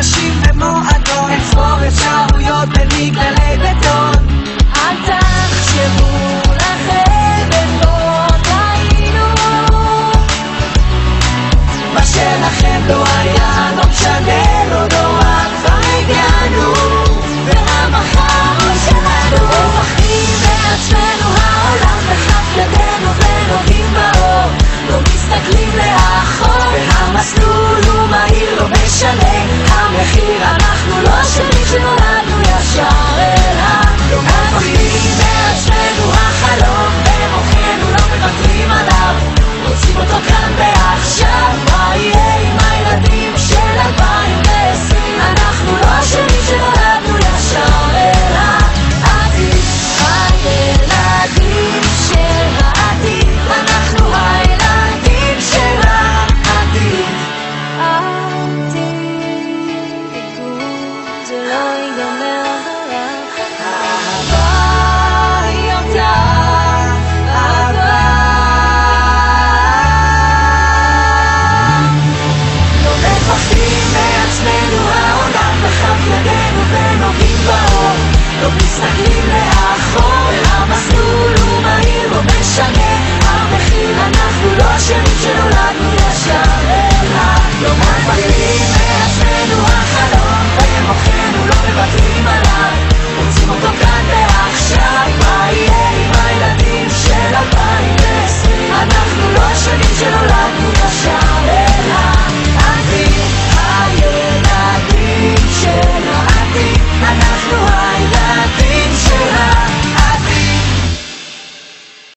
אנשים במועדון, אפור אפשרויות במגדלי בטון. אל תחשבו לכם איפה היינו, מה שלכם לא היה, לא משנה, לא נורא, כבר הגענו, והמחר שלנו. מפחדים מעצמנו, העולם בכף ידינו ונוגעים באור, לא מסתכלים לאחור, והמסלול הוא מהיר, לא משנה המחיר, אנחנו לא שנים שנולדנו ישר אל העתיד. מפחדים מעצמנו, החלום במוחנו, לא מוותרים עליו, רוצים אותו כאן ועכשיו. מה יהיה עם הילדים של 2020? אנחנו לא שנים שנולדנו ישר אל העתיד. הילדים של העתיד, אנחנו הילדים של העתיד. תדעו, זה לא ייגמר ביחד. אהבה היא אותה אהבה, לא מפחדים מעצמנו, העולם בכף ידינו ונוגעים באור, לא מסתכלים לאחור, המסלול הוא מהיר, לא משנה המחיר, אנחנו לא שנים שנולדנו ישר אל העתיד. לא מפחדים מעצמנו, החלום במוחנו, לא מוותרים עליו, רוצים אותו כאן ועכשיו. מה יהיה עם הילדים של 2020? אנחנו לא שנים שנולדנו ישר אל העתיד. הילדים של העתיד, אנחנו הילדים